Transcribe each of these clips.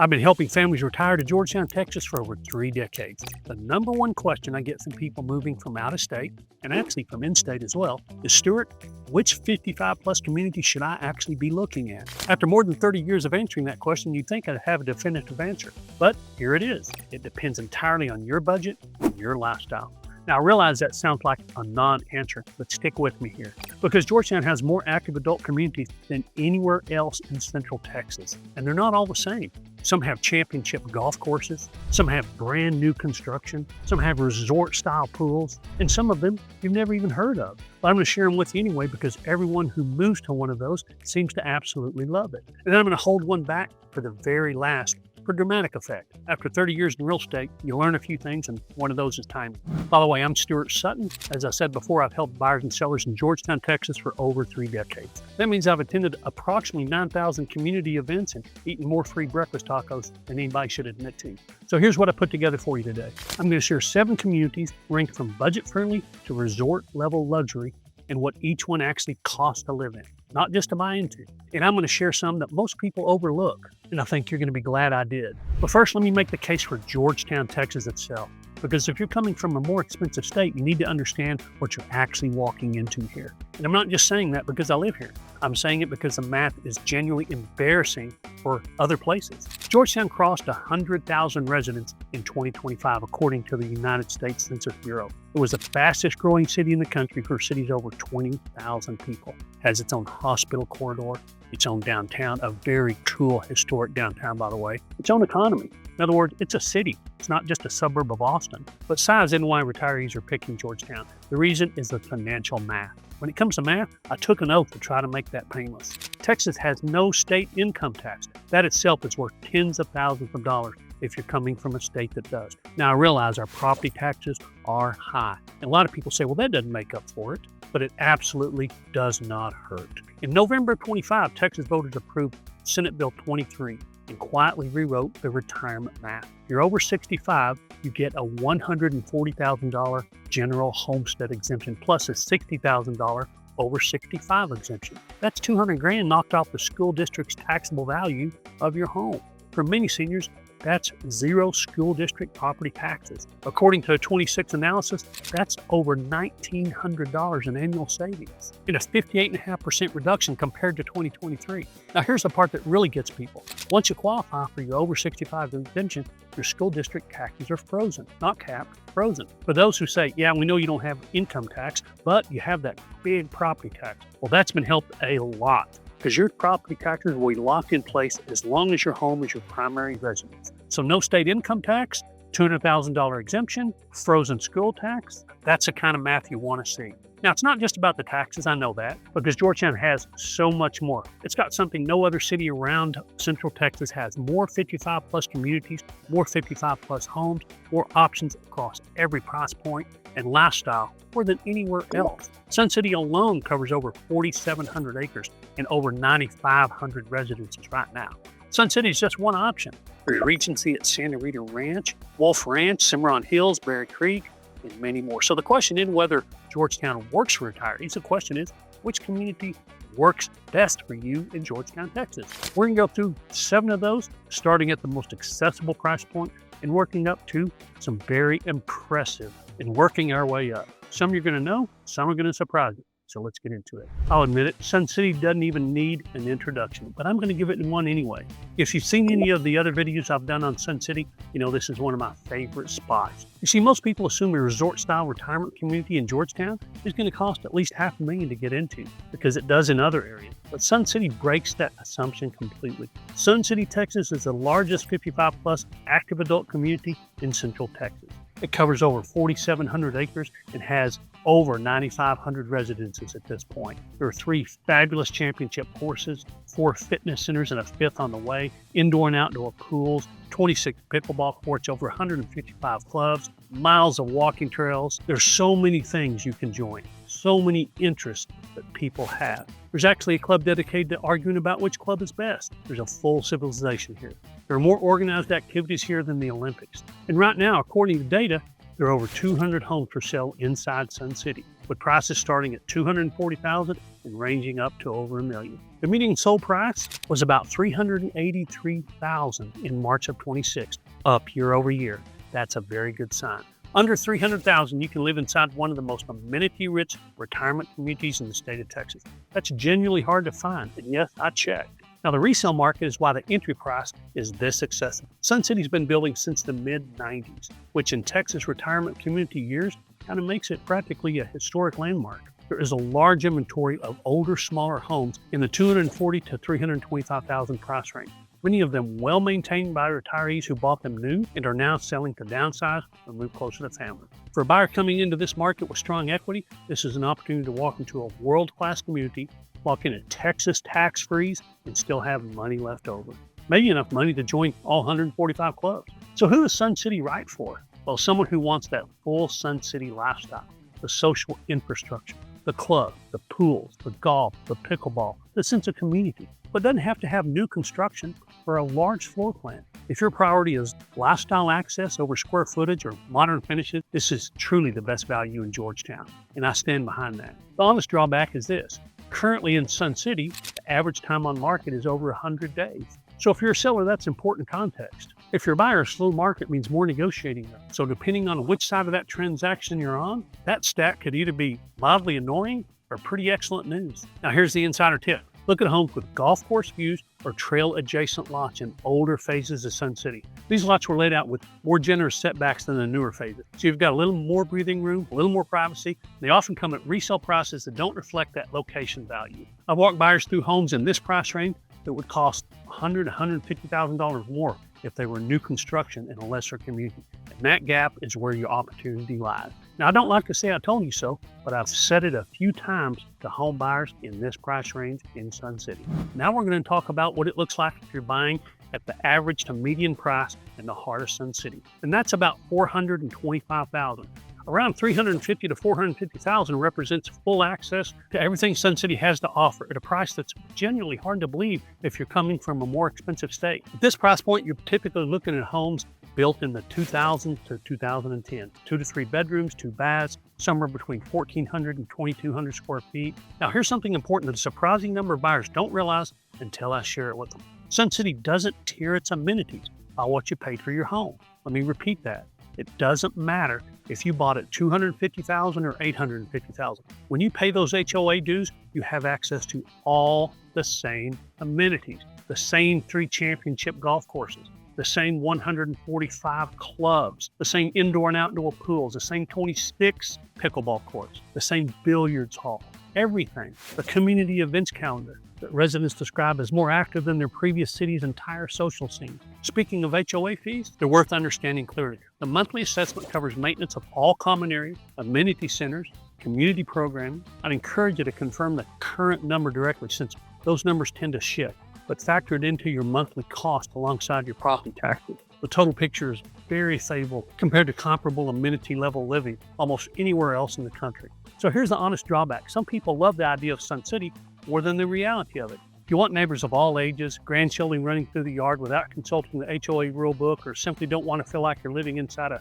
I've been helping families retire to Georgetown, Texas for over 3 decades. The number one question I get from people moving from out of state, and actually from in-state as well, is, Stuart, which 55 plus community should I actually be looking at? After more than 30 years of answering that question, you'd think I'd have a definitive answer. But here it is. It depends entirely on your budget and your lifestyle. Now, I realize that sounds like a non-answer, but stick with me here, because Georgetown has more active adult communities than anywhere else in Central Texas, and they're not all the same. Some have championship golf courses, some have brand new construction, some have resort-style pools, and some of them you've never even heard of. But I'm going to share them with you anyway, because everyone who moves to one of those seems to absolutely love it. And then I'm going to hold one back for the very last, for dramatic effect. After 30 years in real estate, you learn a few things, and one of those is timing. By the way, I'm Stuart Sutton. As I said before, I've helped buyers and sellers in Georgetown, Texas for over 3 decades. That means I've attended approximately 9,000 community events and eaten more free breakfast tacos than anybody should admit to. So here's what I put together for you today. I'm going to share 7 communities ranked from budget-friendly to resort-level luxury and what each one actually costs to live in, not just to buy into. And I'm going to share some that most people overlook, and I think you're going to be glad I did. But first, let me make the case for Georgetown, Texas itself, because if you're coming from a more expensive state, you need to understand what you're actually walking into here. And I'm not just saying that because I live here. I'm saying it because the math is genuinely embarrassing for other places. Georgetown crossed 100,000 residents in 2025, according to the United States Census Bureau. It was the fastest growing city in the country for cities over 20,000 people. It has its own hospital corridor, its own downtown, a very cool historic downtown, by the way, its own economy. In other words, it's a city. It's not just a suburb of Austin. But size isn't why retirees are picking Georgetown. The reason is the financial math. When it comes to math, I took an oath to try to make that painless. Texas has no state income tax. That itself is worth tens of thousands of dollars if you're coming from a state that does. Now, I realize our property taxes are high. And a lot of people say, well, that doesn't make up for it. But it absolutely does not hurt. In November of 25, Texas voters approved Senate Bill 23 and quietly rewrote the retirement math. If you're over 65, you get a $140,000 general homestead exemption plus a $60,000 over 65 exemption. That's 200 grand knocked off the school district's taxable value of your home. For many seniors, that's 0 school district property taxes. According to a 26 analysis, that's over $1,900 in annual savings and a 58.5% reduction compared to 2023. Now here's the part that really gets people. Once you qualify for your over 65 exemption, your school district taxes are frozen, not capped, frozen. For those who say, yeah, we know you don't have income tax, but you have that big property tax. Well, that's been helped a lot, because your property taxes will be locked in place as long as your home is your primary residence. So no state income tax, $200,000 exemption, frozen school tax. That's the kind of math you want to see. Now, it's not just about the taxes, I know that, because Georgetown has so much more. It's got something no other city around Central Texas has. More 55 plus communities, more 55 plus homes, more options across every price point and lifestyle, more than anywhere else. Sun City alone covers over 4,700 acres and over 9,500 residences right now. Sun City is just one option. There's Regency at Santa Rita Ranch, Wolf Ranch, Cimarron Hills, Berry Creek, and many more. So the question isn't whether Georgetown works for retirees. The question is, which community works best for you in Georgetown, Texas? We're going to go through 7 of those, starting at the most accessible price point and working up to some very impressive and working our way up. Some you're going to know, some are going to surprise you. So let's get into it. I'll admit it, Sun City doesn't even need an introduction, but I'm going to give it one anyway. If you've seen any of the other videos I've done on Sun City, you know this is one of my favorite spots. You see, most people assume a resort-style retirement community in Georgetown is going to cost at least $500,000 to get into, because it does in other areas. But Sun City breaks that assumption completely. Sun City, Texas is the largest 55-plus active adult community in Central Texas. It covers over 4,700 acres and has over 9,500 residences at this point. There are 3 fabulous championship courses, 4 fitness centers and a 5th on the way, indoor and outdoor pools, 26 pickleball courts, over 155 clubs, miles of walking trails. There's so many things you can join, so many interests that people have. There's actually a club dedicated to arguing about which club is best. There's a full civilization here. There are more organized activities here than the Olympics. And right now, according to data, there are over 200 homes for sale inside Sun City. with prices starting at $240,000 and ranging up to over $1 million. The median sold price was about $383,000 in March of 26, up year over year. That's a very good sign. Under $300,000, you can live inside one of the most amenity-rich retirement communities in the state of Texas. That's genuinely hard to find, and yes, I checked. Now, the resale market is why the entry price is this excessive. Sun City's been building since the mid-90s, which in Texas retirement community years kind of makes it practically a historic landmark. There is a large inventory of older, smaller homes in the $240,000 to $325,000 price range. Many of them well maintained by retirees who bought them new and are now selling to downsize or move closer to family. For a buyer coming into this market with strong equity, this is an opportunity to walk into a world-class community, walk in at Texas tax-frees, and still have money left over. Maybe enough money to join all 145 clubs. So who is Sun City right for? Well, someone who wants that full Sun City lifestyle, the social infrastructure, the club, the pools, the golf, the pickleball, the sense of community, but doesn't have to have new construction or a large floor plan. If your priority is lifestyle access over square footage or modern finishes, this is truly the best value in Georgetown, and I stand behind that. The honest drawback is this. Currently in Sun City, the average time on market is over 100 days. So if you're a seller, that's important context. If you're a buyer, a slow market means more negotiating. So depending on which side of that transaction you're on, that stat could either be mildly annoying or pretty excellent news. Now here's the insider tip. Look at homes with golf course views or trail adjacent lots in older phases of Sun City. These lots were laid out with more generous setbacks than the newer phases. So you've got a little more breathing room, a little more privacy. They often come at resale prices that don't reflect that location value. I've walked buyers through homes in this price range that would cost $100,000 to $150,000 more if they were new construction in a lesser community. And that gap is where your opportunity lies. Now, I don't like to say I told you so, but I've said it a few times to home buyers in this price range in Sun City. Now we're going to talk about what it looks like if you're buying at the average to median price in the heart of Sun City. And that's about $425,000. Around $350,000 to $450,000 represents full access to everything Sun City has to offer at a price that's genuinely hard to believe if you're coming from a more expensive state. At this price point, you're typically looking at homes built in the 2000 to 2010. 2 to 3 bedrooms, 2 baths, somewhere between 1,400 and 2,200 square feet. Now here's something important that a surprising number of buyers don't realize until I share it with them. Sun City doesn't tier its amenities by what you paid for your home. Let me repeat that. It doesn't matter if you bought at $250,000 or $850,000. When you pay those HOA dues, you have access to all the same amenities, the same 3 championship golf courses, the same 145 clubs, the same indoor and outdoor pools, the same 26 pickleball courts, the same billiards hall, everything. The community events calendar that residents describe as more active than their previous city's entire social scene. Speaking of HOA fees, they're worth understanding clearly. The monthly assessment covers maintenance of all common areas, amenity centers, community programming. I'd encourage you to confirm the current number directly since those numbers tend to shift, but factor it into your monthly cost alongside your property taxes. The total picture is very favorable compared to comparable amenity level living almost anywhere else in the country. So here's the honest drawback. Some people love the idea of Sun City more than the reality of it. If you want neighbors of all ages, grandchildren running through the yard without consulting the HOA rule book, or simply don't want to feel like you're living inside a,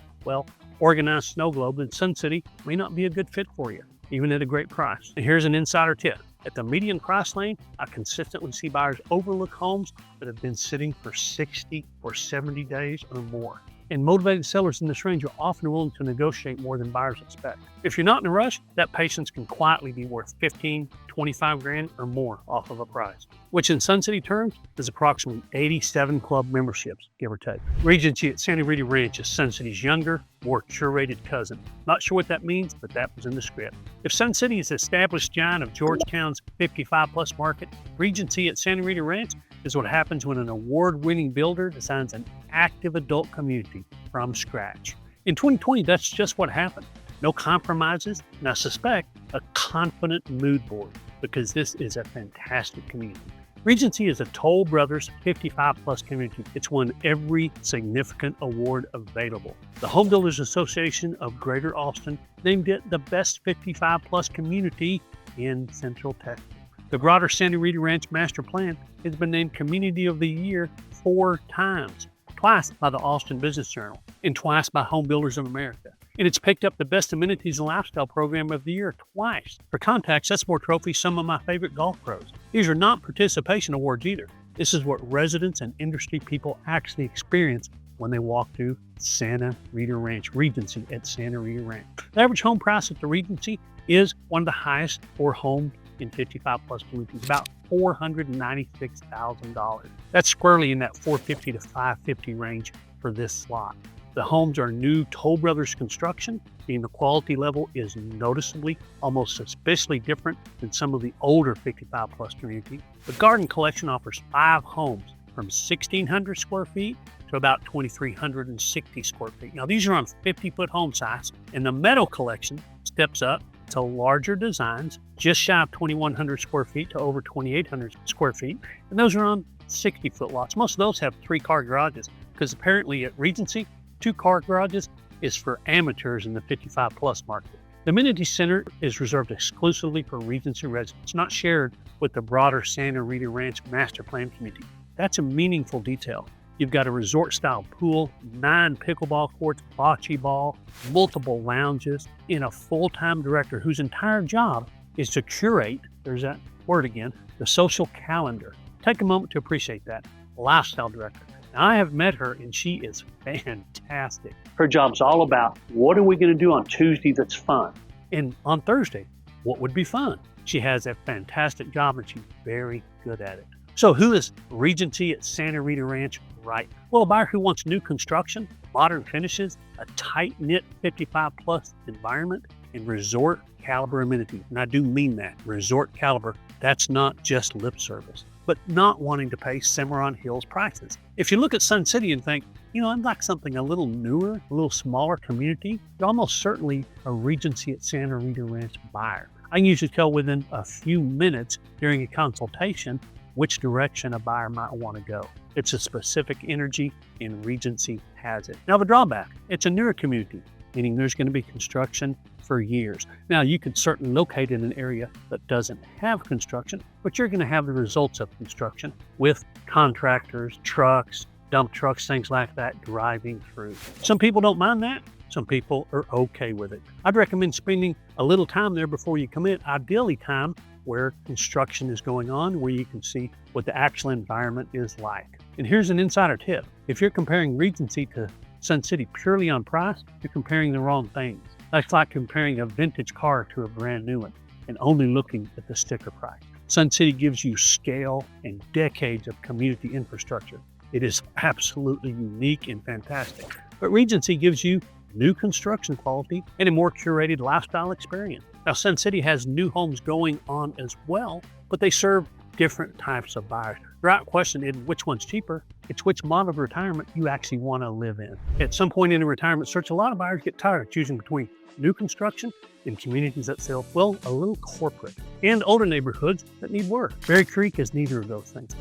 organized snow globe, then Sun City may not be a good fit for you, even at a great price. And here's an insider tip. At the median price lane, I consistently see buyers overlook homes that have been sitting for 60 or 70 days or more. And motivated sellers in this range are often willing to negotiate more than buyers expect. If you're not in a rush, that patience can quietly be worth 15, 25 grand or more off of a price, which in Sun City terms is approximately 87 club memberships, give or take. Regency at Santa Rita Ranch is Sun City's younger, more curated cousin. Not sure what that means, but that was in the script. If Sun City is the established giant of Georgetown's 55-plus market, Regency at Santa Rita Ranch is what happens when an award-winning builder designs an active adult community from scratch. In 2020, that's just what happened. No compromises, and I suspect a confident mood board, because this is a fantastic community. Regency is a Toll Brothers 55-plus community. It's won every significant award available. The Home Builders Association of Greater Austin named it the best 55-plus community in Central Texas. The broader Santa Rita Ranch Master Plan has been named Community of the Year 4 times, twice by the Austin Business Journal and twice by Home Builders of America. And it's picked up the Best Amenities and Lifestyle Program of the Year twice. For context, that's more trophies some of my favorite golf pros. These are not participation awards either. This is what residents and industry people actually experience when they walk through Santa Rita Ranch, Regency at Santa Rita Ranch. The average home price at the Regency is one of the highest for homes in 55 plus communities, about $496,000. That's squarely in that $450 to $550 range for this slot. The homes are new Toll Brothers construction, meaning the quality level is noticeably, almost suspiciously different than some of the older 55 plus communities. The Garden Collection offers 5 homes from 1,600 square feet to about 2,360 square feet. Now these are on 50-foot home size, and the Meadow Collection steps up to larger designs, just shy of 2,100 square feet to over 2,800 square feet, and those are on 60-foot lots. Most of those have 3-car garages, because apparently at Regency, 2-car garages is for amateurs in the 55 plus market. The Amenity Center is reserved exclusively for Regency residents, not shared with the broader Santa Rita Ranch master plan community. That's a meaningful detail. You've got a resort-style pool, 9 pickleball courts, bocce ball, multiple lounges, and a full-time director whose entire job is to curate, there's that word again, the social calendar. Take a moment to appreciate that. Lifestyle director. Now, I have met her, and she is fantastic. Her job's all about, what are we going to do on Tuesday that's fun? And on Thursday, what would be fun? She has a fantastic job, and she's very good at it. So who is Regency at Santa Rita Ranch? Right. Well, a buyer who wants new construction, modern finishes, a tight-knit 55-plus environment, and resort caliber amenities. And I do mean that, resort caliber. That's not just lip service, but not wanting to pay Cimarron Hills prices. If you look at Sun City and think, I'd like something a little newer, a little smaller community, you're almost certainly a Regency at Santa Rita Ranch buyer. I can usually tell within a few minutes during a consultation which direction a buyer might want to go. It's a specific energy, and Regency has it. Now, the drawback, it's a newer community, meaning there's going to be construction for years. Now, you could certainly locate in an area that doesn't have construction, but you're going to have the results of construction with contractors, trucks, dump trucks, things like that driving through. Some people don't mind that. Some people are okay with it. I'd recommend spending a little time there before you commit, ideally time where construction is going on, where you can see what the actual environment is like. And here's an insider tip. If you're comparing Regency to Sun City purely on price, you're comparing the wrong things. That's like comparing a vintage car to a brand new one and only looking at the sticker price. Sun City gives you scale and decades of community infrastructure. It is absolutely unique and fantastic. But Regency gives you new construction quality and a more curated lifestyle experience. Now, Sun City has new homes going on as well, but they serve different types of buyers. The right question isn't which one's cheaper, it's which model of retirement you actually want to live in. At some point in a retirement search, a lot of buyers get tired of choosing between new construction and communities that feel, well, a little corporate, and older neighborhoods that need work. Berry Creek is neither of those things.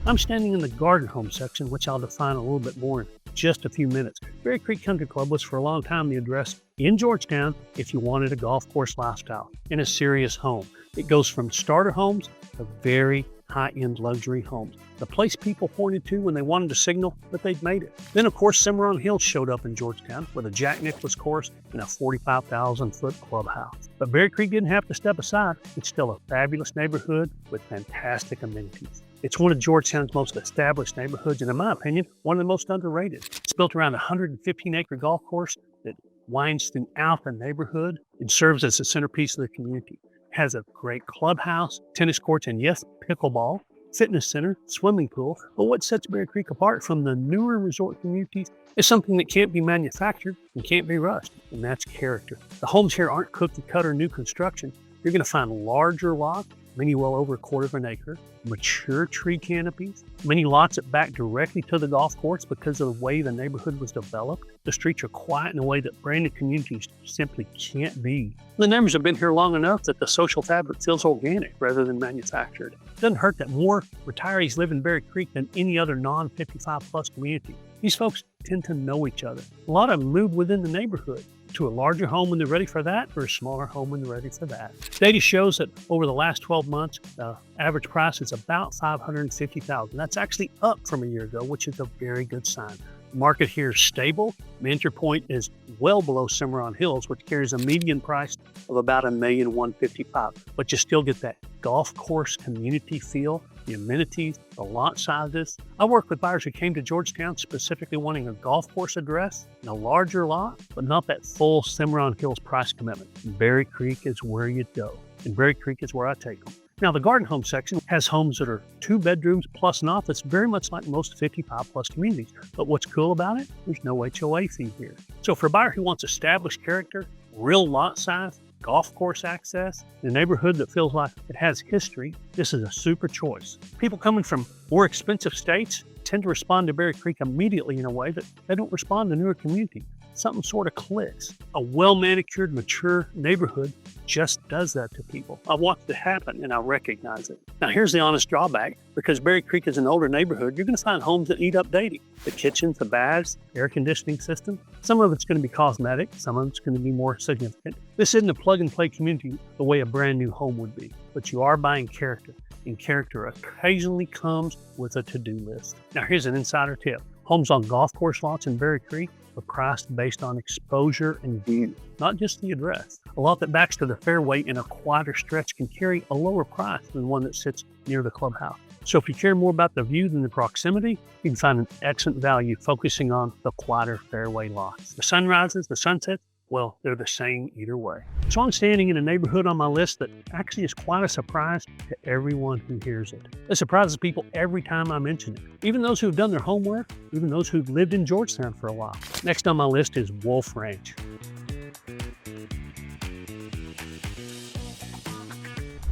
I'm standing in the Garden Home section, which I'll define a little bit more in just a few minutes. Berry Creek Country Club was for a long time the address in Georgetown if you wanted a golf course lifestyle and a serious home. It goes from starter homes to very high-end luxury homes. The place people pointed to when they wanted to signal that they'd made it. Then, of course, Cimarron Hills showed up in Georgetown with a Jack Nicklaus course and a 45,000-foot clubhouse. But Berry Creek didn't have to step aside. It's still a fabulous neighborhood with fantastic amenities. It's one of Georgetown's most established neighborhoods, and in my opinion, one of the most underrated. It's built around a 115-acre golf course that winds throughout the neighborhood and serves as the centerpiece of the community. It has a great clubhouse, tennis courts, and yes, pickleball, fitness center, swimming pool. But what sets Berry Creek apart from the newer resort communities is something that can't be manufactured and can't be rushed, and that's character. The homes here aren't cookie-cutter new construction. You're going to find larger lots, many well over 1/4 of an acre, mature tree canopies, many lots that back directly to the golf course because of the way the neighborhood was developed. The streets are quiet in a way that branded communities simply can't be. The neighbors have been here long enough that the social fabric feels organic rather than manufactured. It doesn't hurt that more retirees live in Berry Creek than any other non-55 plus community. These folks tend to know each other. A lot of them move within the neighborhood to a larger home when they're ready for that, or a smaller home when they're ready for that. Data shows that over the last 12 months, the average price is about $550,000. That's actually up from a year ago, which is a very good sign. Market here is stable. My entry point is well below Cimarron Hills, which carries a median price of about $1,155,000. But you still get that golf course community feel, the amenities, the lot sizes. I work with buyers who came to Georgetown specifically wanting a golf course address and a larger lot, but not that full Cimarron Hills price commitment. Berry Creek is where you go, and Berry Creek is where I take them. Now, the garden home section has homes that are 2 bedrooms plus an office, very much like most 55 plus communities. But what's cool about it? There's no HOA fee here. So for a buyer who wants established character, real lot size, golf course access, in a neighborhood that feels like it has history, this is a super choice. People coming from more expensive states tend to respond to Berry Creek immediately in a way that they don't respond to newer communities. Something sort of clicks. A well-manicured, mature neighborhood just does that to people. I've watched it happen and I recognize it. Now here's the honest drawback. Because Berry Creek is an older neighborhood, you're going to find homes that need updating. The kitchens, the baths, air conditioning system. Some of it's going to be cosmetic, some of it's going to be more significant. This isn't a plug-and-play community the way a brand new home would be, but you are buying character, and character occasionally comes with a to-do list. Now here's an insider tip. Homes on golf course lots in Berry Creek are priced based on exposure and view, not just the address. A lot that backs to the fairway in a quieter stretch can carry a lower price than one that sits near the clubhouse. So if you care more about the view than the proximity, you can find an excellent value focusing on the quieter fairway lots. The sunrises, the sunsets, well, they're the same either way. So I'm standing in a neighborhood on my list that actually is quite a surprise to everyone who hears it. It surprises people every time I mention it, even those who've done their homework, even those who've lived in Georgetown for a while. Next on my list is Wolf Ranch.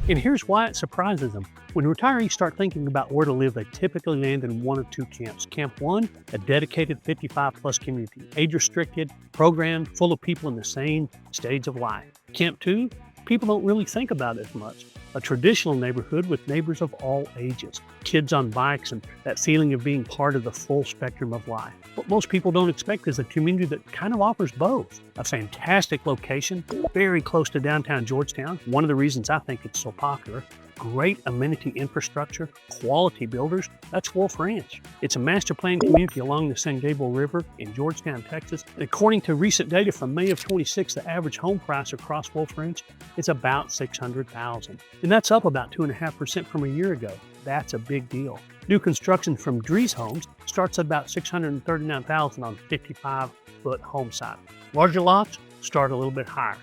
And here's why it surprises them. When retirees start thinking about where to live, they typically land in one of two camps. Camp 1, a dedicated 55-plus community, age-restricted, programmed, full of people in the same stage of life. Camp 2, people don't really think about it as much. A traditional neighborhood with neighbors of all ages, kids on bikes, and that feeling of being part of the full spectrum of life. What most people don't expect is a community that kind of offers both. A fantastic location, very close to downtown Georgetown, one of the reasons I think it's so popular. Great amenity infrastructure, quality builders, that's Wolf Ranch. It's a master planned community along the San Gabriel River in Georgetown, Texas. And according to recent data from May of 26, the average home price across Wolf Ranch is about $600,000. And that's up about 2.5% from a year ago. That's a big deal. New construction from Dries Homes starts at about $639,000 on 55-foot home site. Larger lots start a little bit higher.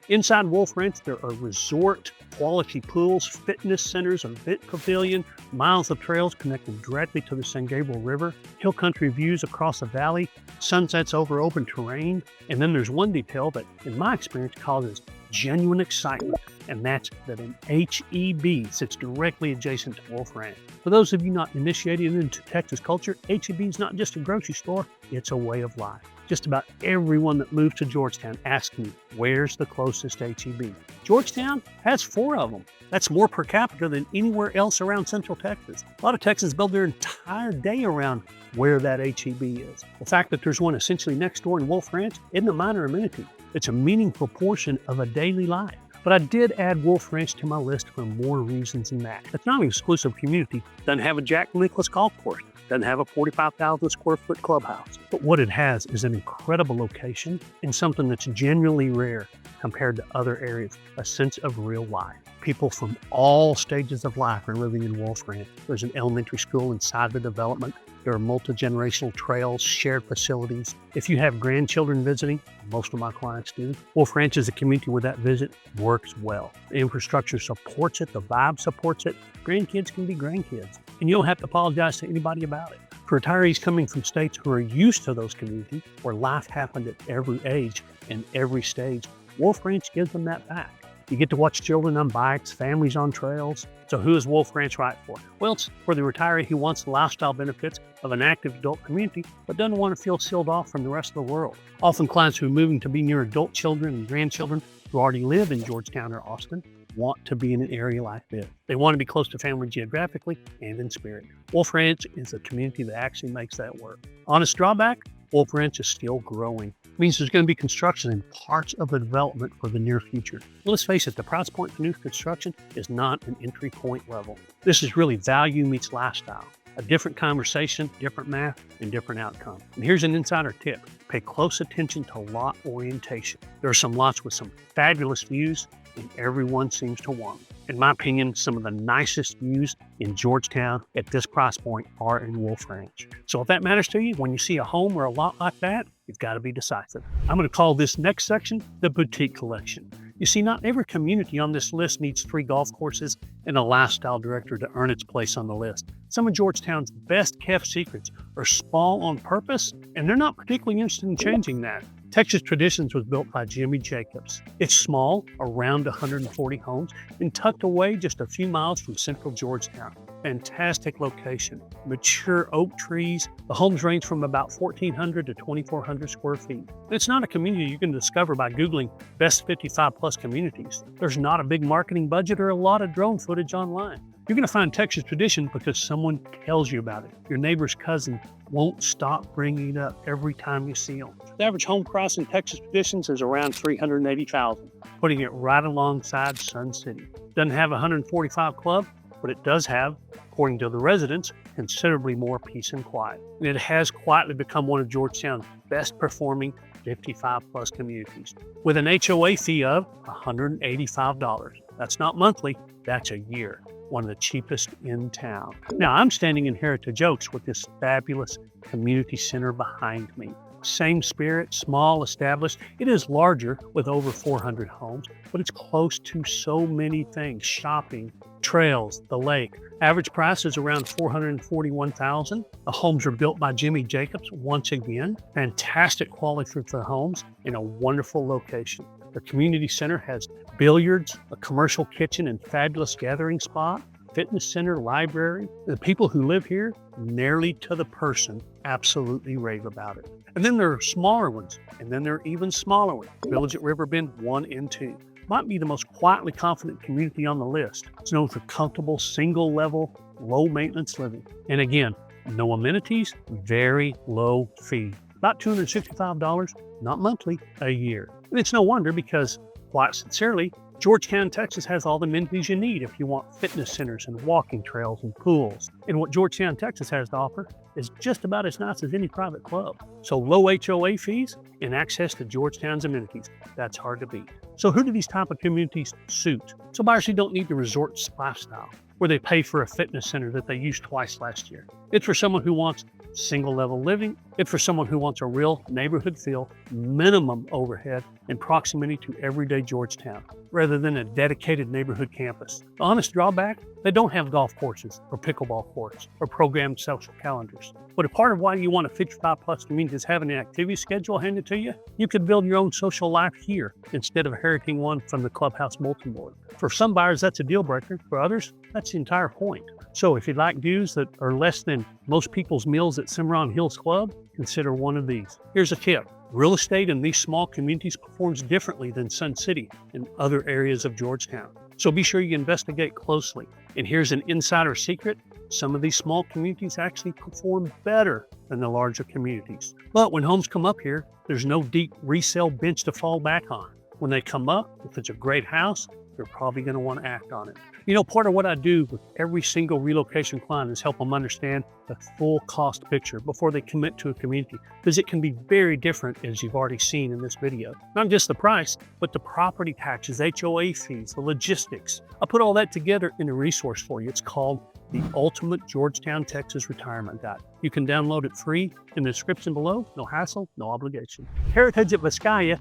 Inside Wolf Ranch, there are resort quality pools, fitness centers, a vet pavilion, miles of trails connecting directly to the San Gabriel River, hill country views across the valley, sunsets over open terrain. And then there's one detail that, in my experience, causes genuine excitement, and that's that an H-E-B sits directly adjacent to Wolf Ranch. For those of you not initiated into Texas culture, H-E-B is not just a grocery store, it's a way of life. Just about everyone that moves to Georgetown asks me, where's the closest H-E-B? Georgetown has 4 of them. That's more per capita than anywhere else around Central Texas. A lot of Texans build their entire day around where that H-E-B is. The fact that there's one essentially next door in Wolf Ranch isn't a minor amenity. It's a meaningful portion of a daily life. But I did add Wolf Ranch to my list for more reasons than that. It's not an exclusive community. It doesn't have a Jack Nicklaus golf course. Doesn't have a 45,000 square foot clubhouse. But what it has is an incredible location and something that's genuinely rare compared to other areas, a sense of real life. People from all stages of life are living in Wolf Ranch. There's an elementary school inside the development. There are multi-generational trails, shared facilities. If you have grandchildren visiting, most of my clients do, Wolf Ranch is a community where that visit works well. The infrastructure supports it, the vibe supports it. Grandkids can be grandkids, and you don't have to apologize to anybody about it. For retirees coming from states who are used to those communities, where life happened at every age and every stage, Wolf Ranch gives them that back. You get to watch children on bikes, families on trails. So who is Wolf Ranch right for? Well, it's for the retiree who wants the lifestyle benefits of an active adult community, but doesn't want to feel sealed off from the rest of the world. Often clients who are moving to be near adult children and grandchildren who already live in Georgetown or Austin want to be in an area like this. They want to be close to family geographically and in spirit. Wolf Ranch is a community that actually makes that work. Honest drawback, Wolf Ranch is still growing. It means there's going to be construction in parts of the development for the near future. Well, let's face it, the price point for new construction is not an entry point level. This is really value meets lifestyle. A different conversation, different math, and different outcome. And here's an insider tip. Pay close attention to lot orientation. There are some lots with some fabulous views, and everyone seems to want them. In my opinion, some of the nicest views in Georgetown at this price point are in Wolf Ranch. So if that matters to you, when you see a home or a lot like that, you've got to be decisive. I'm going to call this next section the boutique collection. You see, not every community on this list needs 3 golf courses and a lifestyle director to earn its place on the list. Some of Georgetown's best kept secrets are small on purpose, and they're not particularly interested in changing that. Texas Traditions was built by Jimmy Jacobs. It's small, around 140 homes, and tucked away just a few miles from central Georgetown. Fantastic location, mature oak trees. The homes range from about 1,400 to 2,400 square feet. And it's not a community you can discover by Googling best 55 plus communities. There's not a big marketing budget or a lot of drone footage online. You're going to find Texas Tradition because someone tells you about it. Your neighbor's cousin won't stop bringing it up every time you see them. The average home price in Texas Traditions is around $380,000, putting it right alongside Sun City. Doesn't have a 145 club, but it does have, according to the residents, considerably more peace and quiet. And it has quietly become one of Georgetown's best performing 55 plus communities, with an HOA fee of $185. That's not monthly, that's a year. One of the cheapest in town. Now, I'm standing in Heritage Oaks with this fabulous community center behind me. Same spirit, small, established. It is larger with over 400 homes, but it's close to so many things. Shopping, trails, the lake. Average price is around $441,000. The homes are built by Jimmy Jacobs once again. Fantastic quality for the homes in a wonderful location. The community center has billiards, a commercial kitchen, and fabulous gathering spot, fitness center, library. The people who live here, nearly to the person, absolutely rave about it. And then there are smaller ones, and then there are even smaller ones. Village at Riverbend 1 and 2. Might be the most quietly confident community on the list. It's known for comfortable, single-level, low-maintenance living. And again, no amenities, very low fee. About $265, not monthly, a year. And it's no wonder because, quite sincerely, Georgetown, Texas has all the amenities you need if you want fitness centers and walking trails and pools. And what Georgetown, Texas has to offer is just about as nice as any private club. So low HOA fees and access to Georgetown's amenities. That's hard to beat. So who do these type of communities suit? So buyers who don't need the resort lifestyle, where they pay for a fitness center that they used twice last year. It's for someone who wants single level living. It's for someone who wants a real neighborhood feel, minimum overhead, and proximity to everyday Georgetown, rather than a dedicated neighborhood campus. The honest drawback, they don't have golf courses or pickleball courts or programmed social calendars. But a part of why you want a 55 plus community is having an activity schedule handed to you. You could build your own social life here instead of inheriting one from the clubhouse bulletin board. For some buyers, that's a deal breaker. For others, that's the entire point. So if you'd like views that are less than most people's meals at Cimarron Hills Club, consider one of these. Here's a tip. Real estate in these small communities performs differently than Sun City and other areas of Georgetown. So be sure you investigate closely. And here's an insider secret. Some of these small communities actually perform better than the larger communities. But when homes come up here, there's no deep resale bench to fall back on. When they come up, if it's a great house, you're probably going to want to act on it. You know, part of what I do with every single relocation client is help them understand the full cost picture before they commit to a community, because it can be very different, as you've already seen in this video. Not just the price, but the property taxes, HOA fees, the logistics. I put all that together in a resource for you. It's called The Ultimate Georgetown, Texas Retirement Guide. You can download it free in the description below. No hassle, no obligation. Heritage at Vizcaya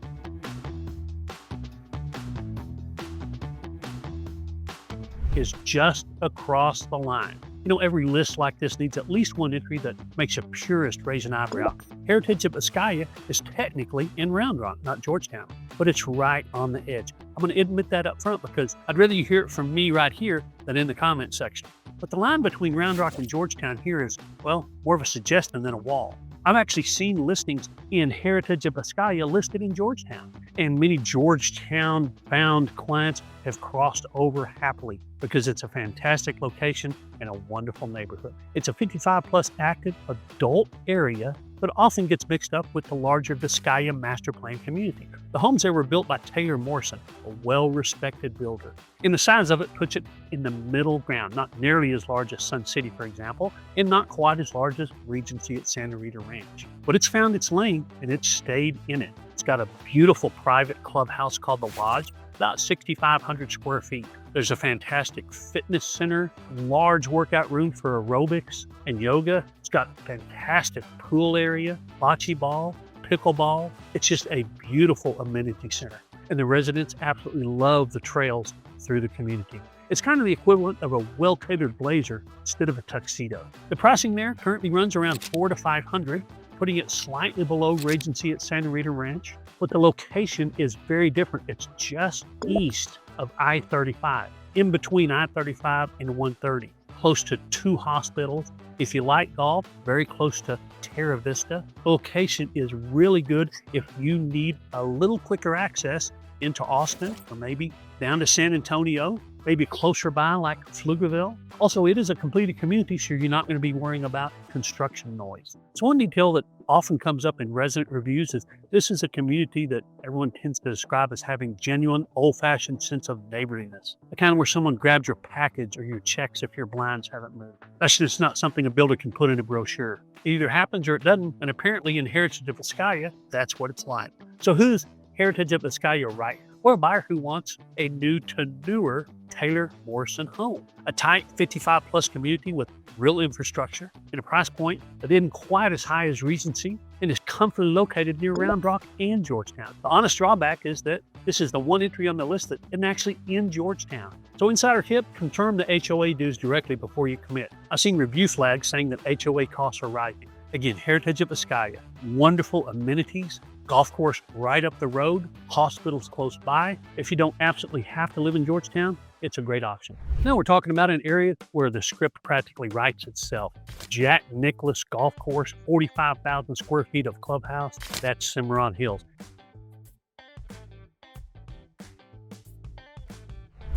is just across the line. You know, every list like this needs at least one entry that makes a purist raise an eyebrow. Heritage at Vizcaya is technically in Round Rock, not Georgetown, but it's right on the edge. I'm going to admit that up front because I'd rather you hear it from me right here than in the comment section. But the line between Round Rock and Georgetown here is, well, more of a suggestion than a wall. I've actually seen listings in Heritage of Vizcaya listed in Georgetown, and many Georgetown-bound clients have crossed over happily because it's a fantastic location and a wonderful neighborhood. It's a 55 plus active adult area, but often gets mixed up with the larger Vizcaya master plan community. The homes there were built by Taylor Morrison, a well-respected builder. And the size of it puts it in the middle ground, not nearly as large as Sun City, for example, and not quite as large as Regency at Santa Rita Ranch. But it's found its lane and it's stayed in it. It's got a beautiful private clubhouse called The Lodge, about 6,500 square feet. There's a fantastic fitness center, large workout room for aerobics and yoga. It's got a fantastic pool area, bocce ball, pickleball. It's just a beautiful amenity center. And the residents absolutely love the trails through the community. It's kind of the equivalent of a well-tailored blazer instead of a tuxedo. The pricing there currently runs around $400 to $500, putting it slightly below Regency at Santa Rita Ranch. But the location is very different. It's just east of I-35, in between I-35 and 130, close to 2 hospitals. If you like golf, very close to Terra Vista. The location is really good if you need a little quicker access into Austin or maybe down to San Antonio, maybe closer by like Pflugerville. Also, it is a completed community, so you're not going to be worrying about construction noise. So one detail that often comes up in resident reviews is this is a community that everyone tends to describe as having genuine, old-fashioned sense of neighborliness. The kind where someone grabs your package or your checks if your blinds haven't moved. That's just not something a builder can put in a brochure. It either happens or it doesn't, and apparently in Heritage of Vizcaya, that's what it's like. So who's Heritage of Vizcaya right? Or a buyer who wants a new to newer Taylor Morrison home. A tight 55 plus community with real infrastructure and a price point that isn't quite as high as Regency and is comfortably located near Round Rock and Georgetown. The honest drawback is that this is the one entry on the list that isn't actually in Georgetown. So insider tip, confirm the HOA dues directly before you commit. I've seen review flags saying that HOA costs are rising. Again, Heritage of Vizcaya, wonderful amenities, golf course right up the road, hospitals close by. If you don't absolutely have to live in Georgetown, it's a great option. Now we're talking about an area where the script practically writes itself. Jack Nicklaus Golf Course, 45,000 square feet of clubhouse. That's Cimarron Hills.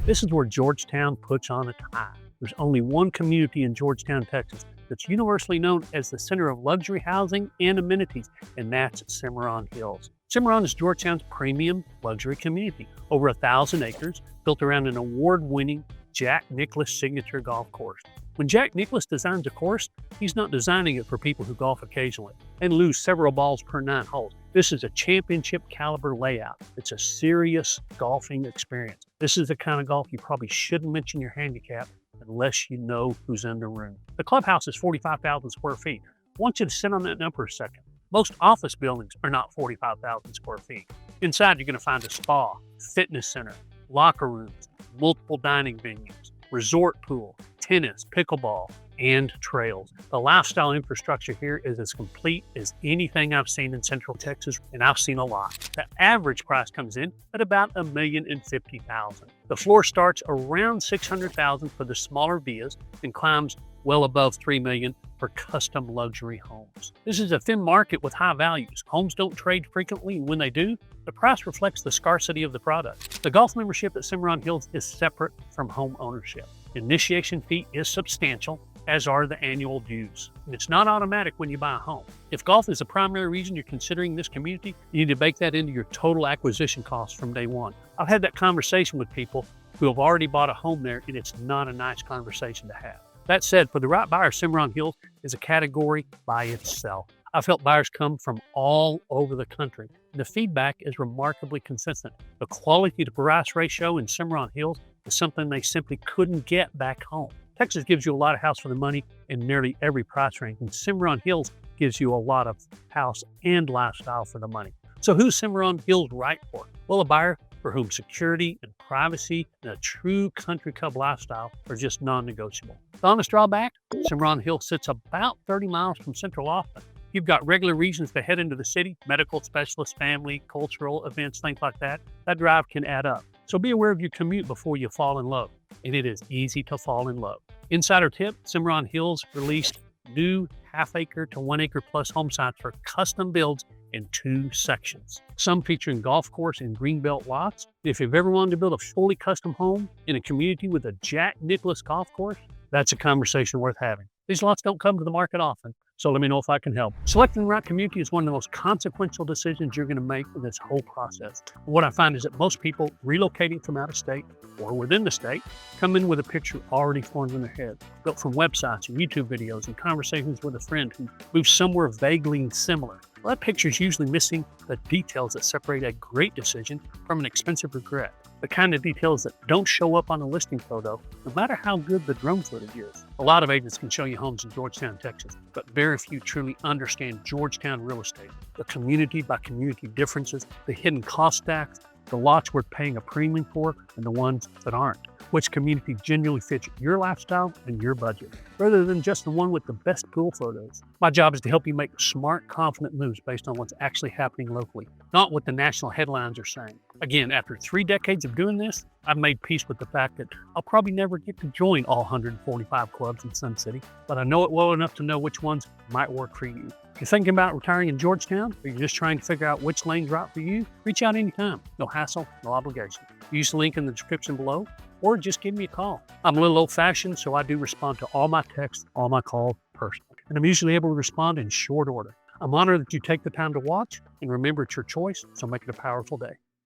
This is where Georgetown puts on a tie. There's only one community in Georgetown, Texas, that's universally known as the center of luxury housing and amenities, and that's Cimarron Hills. Cimarron is Georgetown's premium luxury community, over 1,000 acres, built around an award-winning Jack Nicklaus signature golf course. When Jack Nicklaus designs a course, he's not designing it for people who golf occasionally and lose several balls per 9 holes. This is a championship caliber layout. It's a serious golfing experience. This is the kind of golf you probably shouldn't mention your handicap unless you know who's in the room. The clubhouse is 45,000 square feet. I want you to sit on that number a second. Most office buildings are not 45,000 square feet. Inside, you're going to find a spa, fitness center, locker rooms, multiple dining venues, resort pool, tennis, pickleball, and trails. The lifestyle infrastructure here is as complete as anything I've seen in Central Texas, and I've seen a lot. The average price comes in at about $1,050,000. The floor starts around $600,000 for the smaller villas and climbs well above $3 million for custom luxury homes. This is a thin market with high values. Homes don't trade frequently, and when they do, the price reflects the scarcity of the product. The golf membership at Cimarron Hills is separate from home ownership. Initiation fee is substantial, as are the annual dues. And it's not automatic when you buy a home. If golf is the primary reason you're considering this community, you need to bake that into your total acquisition cost from day one. I've had that conversation with people who have already bought a home there, and it's not a nice conversation to have. That said, for the right buyer, Cimarron Hills is a category by itself. I've helped buyers come from all over the country. The feedback is remarkably consistent. The quality to price ratio in Cimarron Hills is something they simply couldn't get back home. Texas gives you a lot of house for the money in nearly every price range, and Cimarron Hills gives you a lot of house and lifestyle for the money. So who's Cimarron Hills right for? Well, a buyer for whom security and privacy and a true country club lifestyle are just non-negotiable. The honest drawback, Cimarron Hills sits about 30 miles from Central Austin. You've got regular reasons to head into the city, medical specialists, family, cultural events, things like that. That drive can add up. So be aware of your commute before you fall in love. And it is easy to fall in love. Insider tip, Cimarron Hills released new half-acre to 1 acre plus home sites for custom builds in 2 sections, some featuring golf course and greenbelt lots. If you've ever wanted to build a fully custom home in a community with a Jack Nicklaus golf course, that's a conversation worth having. These lots don't come to the market often, so let me know if I can help. Selecting the right community is one of the most consequential decisions you're going to make in this whole process. What I find is that most people relocating from out of state or within the state come in with a picture already formed in their head, built from websites and YouTube videos and conversations with a friend who moves somewhere vaguely similar. Well, that picture is usually missing the details that separate a great decision from an expensive regret. The kind of details that don't show up on a listing photo, no matter how good the drone footage is. A lot of agents can show you homes in Georgetown, Texas, but very few truly understand Georgetown real estate, the community by community differences, the hidden cost stacks, the lots worth paying a premium for, and the ones that aren't. Which community genuinely fits your lifestyle and your budget, rather than just the one with the best pool photos. My job is to help you make smart, confident moves based on what's actually happening locally, not what the national headlines are saying. Again, after 3 decades of doing this, I've made peace with the fact that I'll probably never get to join all 145 clubs in Sun City, but I know it well enough to know which ones might work for you. If you're thinking about retiring in Georgetown, or you're just trying to figure out which lane's right for you, reach out anytime. No hassle, no obligation. Use the link in the description below, or just give me a call. I'm a little old-fashioned, so I do respond to all my texts, all my calls personally, and I'm usually able to respond in short order. I'm honored that you take the time to watch, and remember, it's your choice, so make it a powerful day.